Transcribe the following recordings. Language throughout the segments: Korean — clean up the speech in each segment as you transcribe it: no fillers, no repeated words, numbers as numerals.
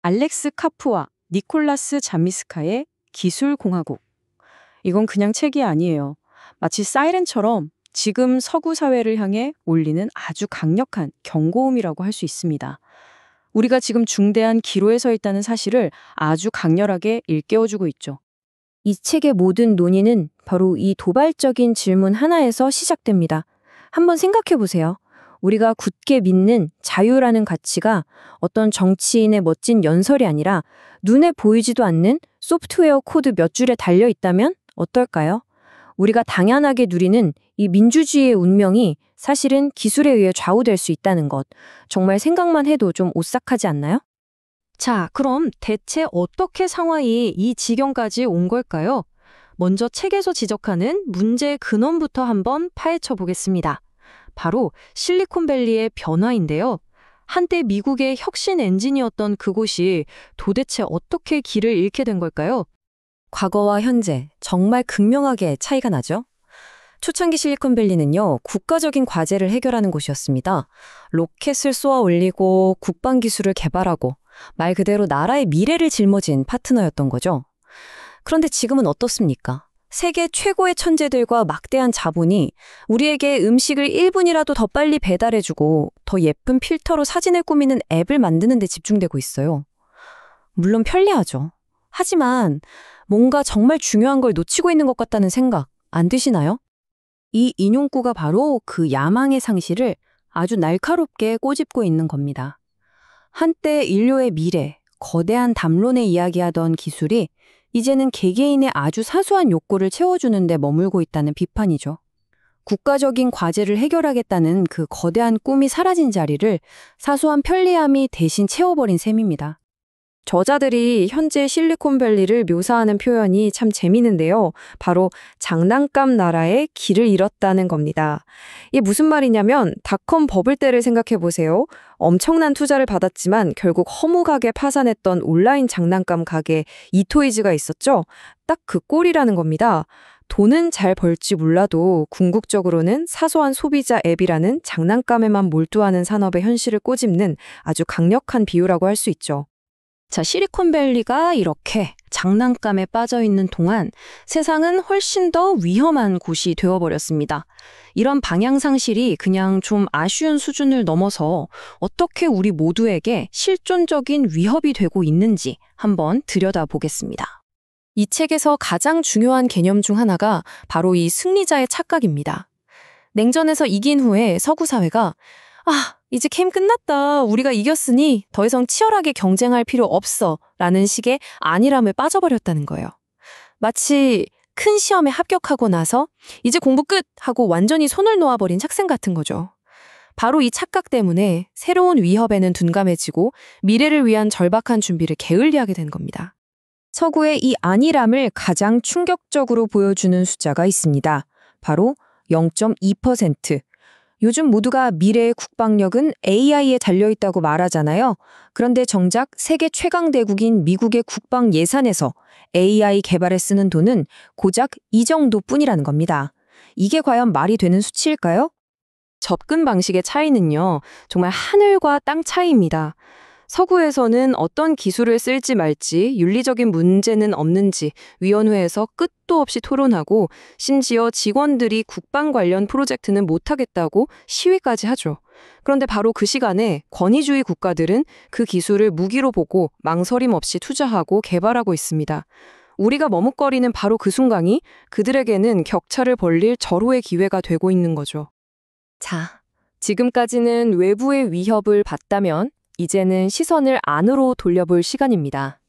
알렉스 카프와 니콜라스 자미스카의 기술공화국. 이건 그냥 책이 아니에요. 마치 사이렌처럼 지금 서구 사회를 향해 울리는 아주 강력한 경고음이라고 할 수 있습니다. 우리가 지금 중대한 기로에 서 있다는 사실을 아주 강렬하게 일깨워주고 있죠. 이 책의 모든 논의는 바로 이 도발적인 질문 하나에서 시작됩니다. 한번 생각해 보세요. 우리가 굳게 믿는 자유라는 가치가 어떤 정치인의 멋진 연설이 아니라 눈에 보이지도 않는 소프트웨어 코드 몇 줄에 달려 있다면 어떨까요? 우리가 당연하게 누리는 이 민주주의의 운명이 사실은 기술에 의해 좌우될 수 있다는 것. 정말 생각만 해도 좀 오싹하지 않나요? 자, 그럼 대체 어떻게 상황이 이 지경까지 온 걸까요? 먼저 책에서 지적하는 문제의 근원부터 한번 파헤쳐 보겠습니다. 바로 실리콘밸리의 변화인데요. 한때 미국의 혁신 엔진이었던 그곳이 도대체 어떻게 길을 잃게 된 걸까요? 과거와 현재 정말 극명하게 차이가 나죠? 초창기 실리콘밸리는요, 국가적인 과제를 해결하는 곳이었습니다. 로켓을 쏘아 올리고 국방 기술을 개발하고 말 그대로 나라의 미래를 짊어진 파트너였던 거죠. 그런데 지금은 어떻습니까? 세계 최고의 천재들과 막대한 자본이 우리에게 음식을 1분이라도 더 빨리 배달해주고 더 예쁜 필터로 사진을 꾸미는 앱을 만드는 데 집중되고 있어요. 물론 편리하죠. 하지만 뭔가 정말 중요한 걸 놓치고 있는 것 같다는 생각 안 드시나요? 이 인용구가 바로 그 야망의 상실을 아주 날카롭게 꼬집고 있는 겁니다. 한때 인류의 미래, 거대한 담론에 이야기하던 기술이 이제는 개개인의 아주 사소한 욕구를 채워주는 데 머물고 있다는 비판이죠. 국가적인 과제를 해결하겠다는 그 거대한 꿈이 사라진 자리를 사소한 편리함이 대신 채워버린 셈입니다. 저자들이 현재 실리콘밸리를 묘사하는 표현이 참 재미있는데요. 바로 장난감 나라의 길을 잃었다는 겁니다. 이게 무슨 말이냐면 닷컴 버블 때를 생각해 보세요. 엄청난 투자를 받았지만 결국 허무하게 파산했던 온라인 장난감 가게 이토이즈가 있었죠. 딱 그 꼴이라는 겁니다. 돈은 잘 벌지 몰라도 궁극적으로는 사소한 소비자 앱이라는 장난감에만 몰두하는 산업의 현실을 꼬집는 아주 강력한 비유라고 할 수 있죠. 자, 실리콘밸리가 이렇게 장난감에 빠져 있는 동안 세상은 훨씬 더 위험한 곳이 되어버렸습니다. 이런 방향 상실이 그냥 좀 아쉬운 수준을 넘어서 어떻게 우리 모두에게 실존적인 위협이 되고 있는지 한번 들여다보겠습니다. 이 책에서 가장 중요한 개념 중 하나가 바로 이 승리자의 착각입니다. 냉전에서 이긴 후에 서구 사회가 이제 게임 끝났다. 우리가 이겼으니 더 이상 치열하게 경쟁할 필요 없어. 라는 식의 안일함을 빠져버렸다는 거예요. 마치 큰 시험에 합격하고 나서 이제 공부 끝! 하고 완전히 손을 놓아버린 학생 같은 거죠. 바로 이 착각 때문에 새로운 위협에는 둔감해지고 미래를 위한 절박한 준비를 게을리하게 된 겁니다. 서구의 이 안일함을 가장 충격적으로 보여주는 숫자가 있습니다. 바로 0.2%. 요즘 모두가 미래의 국방력은 AI에 달려있다고 말하잖아요. 그런데 정작 세계 최강 대국인 미국의 국방 예산에서 AI 개발에 쓰는 돈은 고작 이 정도뿐이라는 겁니다. 이게 과연 말이 되는 수치일까요? 접근 방식의 차이는요, 정말 하늘과 땅 차이입니다. 서구에서는 어떤 기술을 쓸지 말지 윤리적인 문제는 없는지 위원회에서 끝도 없이 토론하고 심지어 직원들이 국방 관련 프로젝트는 못하겠다고 시위까지 하죠. 그런데 바로 그 시간에 권위주의 국가들은 그 기술을 무기로 보고 망설임 없이 투자하고 개발하고 있습니다. 우리가 머뭇거리는 바로 그 순간이 그들에게는 격차를 벌릴 절호의 기회가 되고 있는 거죠. 자, 지금까지는 외부의 위협을 봤다면 이제는 시선을 안으로 돌려볼 시간입니다.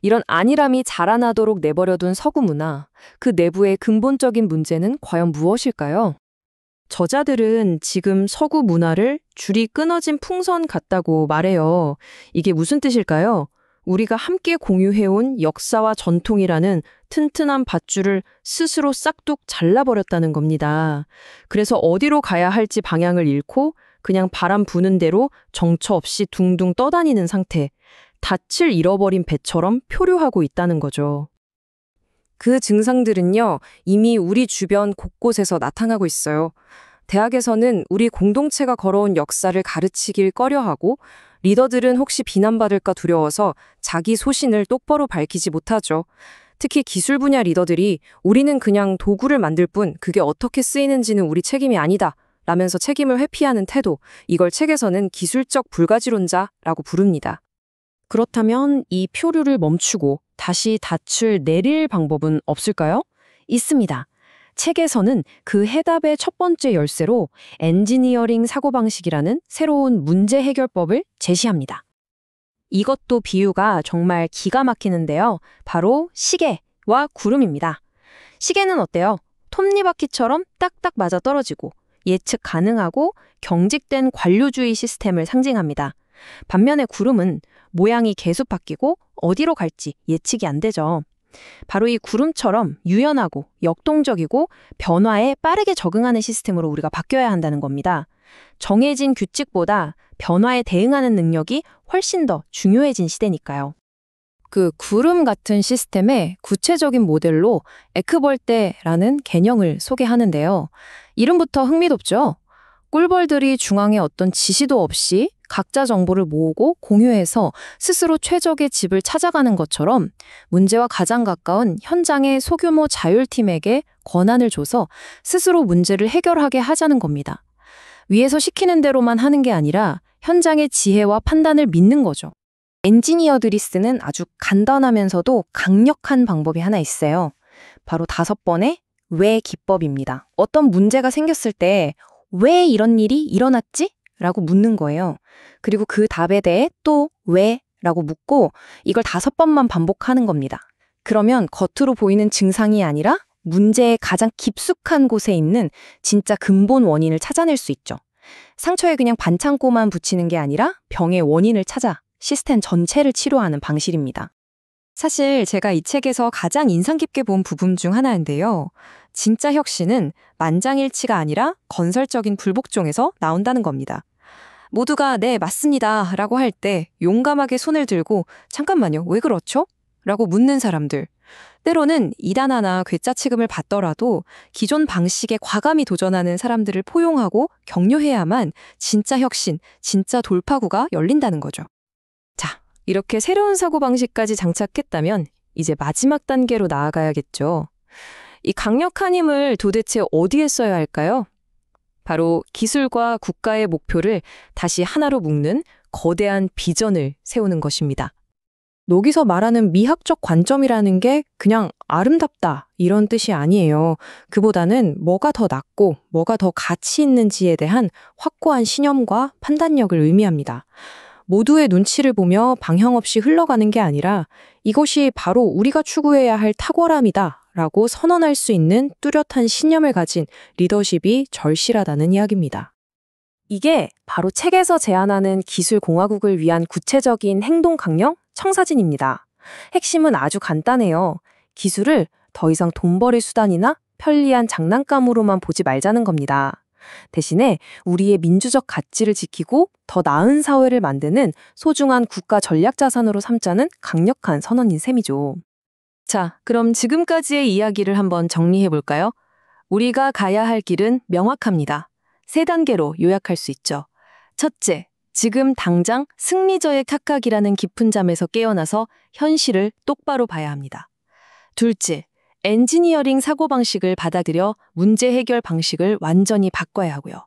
이런 안일함이 자라나도록 내버려둔 서구 문화, 그 내부의 근본적인 문제는 과연 무엇일까요? 저자들은 지금 서구 문화를 줄이 끊어진 풍선 같다고 말해요. 이게 무슨 뜻일까요? 우리가 함께 공유해온 역사와 전통이라는 튼튼한 밧줄을 스스로 싹둑 잘라버렸다는 겁니다. 그래서 어디로 가야 할지 방향을 잃고 그냥 바람 부는 대로 정처 없이 둥둥 떠다니는 상태, 닻을 잃어버린 배처럼 표류하고 있다는 거죠. 그 증상들은요, 이미 우리 주변 곳곳에서 나타나고 있어요. 대학에서는 우리 공동체가 걸어온 역사를 가르치길 꺼려하고 리더들은 혹시 비난받을까 두려워서 자기 소신을 똑바로 밝히지 못하죠. 특히 기술 분야 리더들이 우리는 그냥 도구를 만들 뿐 그게 어떻게 쓰이는지는 우리 책임이 아니다 라면서 책임을 회피하는 태도, 이걸 책에서는 기술적 불가지론자라고 부릅니다. 그렇다면 이 표류를 멈추고 다시 닻을 내릴 방법은 없을까요? 있습니다. 책에서는 그 해답의 첫 번째 열쇠로 엔지니어링 사고방식이라는 새로운 문제 해결법을 제시합니다. 이것도 비유가 정말 기가 막히는데요. 바로 시계와 구름입니다. 시계는 어때요? 톱니바퀴처럼 딱딱 맞아 떨어지고 예측 가능하고 경직된 관료주의 시스템을 상징합니다. 반면에 구름은 모양이 계속 바뀌고 어디로 갈지 예측이 안 되죠. 바로 이 구름처럼 유연하고 역동적이고 변화에 빠르게 적응하는 시스템으로 우리가 바뀌어야 한다는 겁니다. 정해진 규칙보다 변화에 대응하는 능력이 훨씬 더 중요해진 시대니까요. 그 구름 같은 시스템의 구체적인 모델로 에크벌떼라는 개념을 소개하는데요. 이름부터 흥미롭죠? 꿀벌들이 중앙에 어떤 지시도 없이 각자 정보를 모으고 공유해서 스스로 최적의 집을 찾아가는 것처럼 문제와 가장 가까운 현장의 소규모 자율팀에게 권한을 줘서 스스로 문제를 해결하게 하자는 겁니다. 위에서 시키는 대로만 하는 게 아니라 현장의 지혜와 판단을 믿는 거죠. 엔지니어들이 쓰는 아주 간단하면서도 강력한 방법이 하나 있어요. 바로 5번의 왜 기법입니다. 어떤 문제가 생겼을 때 왜 이런 일이 일어났지? 라고 묻는 거예요. 그리고 그 답에 대해 또 왜? 라고 묻고 이걸 5번만 반복하는 겁니다. 그러면 겉으로 보이는 증상이 아니라 문제의 가장 깊숙한 곳에 있는 진짜 근본 원인을 찾아낼 수 있죠. 상처에 그냥 반창고만 붙이는 게 아니라 병의 원인을 찾아 시스템 전체를 치료하는 방식입니다. 사실 제가 이 책에서 가장 인상 깊게 본 부분 중 하나인데요. 진짜 혁신은 만장일치가 아니라 건설적인 불복종에서 나온다는 겁니다. 모두가 네, 맞습니다 라고 할 때 용감하게 손을 들고 잠깐만요, 왜 그렇죠? 라고 묻는 사람들. 때로는 이단 하나 괴짜 취급을 받더라도 기존 방식에 과감히 도전하는 사람들을 포용하고 격려해야만 진짜 혁신, 진짜 돌파구가 열린다는 거죠. 자, 이렇게 새로운 사고방식까지 장착했다면 이제 마지막 단계로 나아가야겠죠. 이 강력한 힘을 도대체 어디에 써야 할까요? 바로 기술과 국가의 목표를 다시 하나로 묶는 거대한 비전을 세우는 것입니다. 여기서 말하는 미학적 관점이라는 게 그냥 아름답다 이런 뜻이 아니에요. 그보다는 뭐가 더 낫고 뭐가 더 가치 있는지에 대한 확고한 신념과 판단력을 의미합니다. 모두의 눈치를 보며 방향 없이 흘러가는 게 아니라 이것이 바로 우리가 추구해야 할 탁월함이다 라고 선언할 수 있는 뚜렷한 신념을 가진 리더십이 절실하다는 이야기입니다. 이게 바로 책에서 제안하는 기술공화국을 위한 구체적인 행동 강령 청사진입니다. 핵심은 아주 간단해요. 기술을 더 이상 돈벌이 수단이나 편리한 장난감으로만 보지 말자는 겁니다. 대신에 우리의 민주적 가치를 지키고 더 나은 사회를 만드는 소중한 국가 전략 자산으로 삼자는 강력한 선언인 셈이죠. 자, 그럼 지금까지의 이야기를 한번 정리해 볼까요? 우리가 가야 할 길은 명확합니다. 3단계로 요약할 수 있죠. 첫째, 지금 당장 승리저의 착각이라는 깊은 잠에서 깨어나서 현실을 똑바로 봐야 합니다. 둘째, 엔지니어링 사고방식을 받아들여 문제 해결 방식을 완전히 바꿔야 하고요.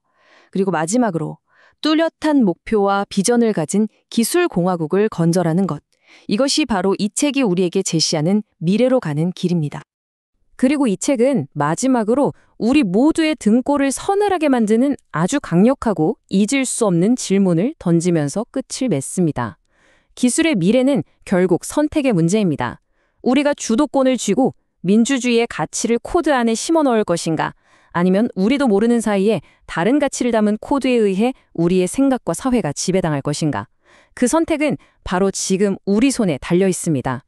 그리고 마지막으로 뚜렷한 목표와 비전을 가진 기술공화국을 건설하는 것. 이것이 바로 이 책이 우리에게 제시하는 미래로 가는 길입니다. 그리고 이 책은 마지막으로 우리 모두의 등골을 서늘하게 만드는 아주 강력하고 잊을 수 없는 질문을 던지면서 끝을 맺습니다. 기술의 미래는 결국 선택의 문제입니다. 우리가 주도권을 쥐고 민주주의의 가치를 코드 안에 심어 넣을 것인가? 아니면 우리도 모르는 사이에 다른 가치를 담은 코드에 의해 우리의 생각과 사회가 지배당할 것인가? 그 선택은 바로 지금 우리 손에 달려 있습니다.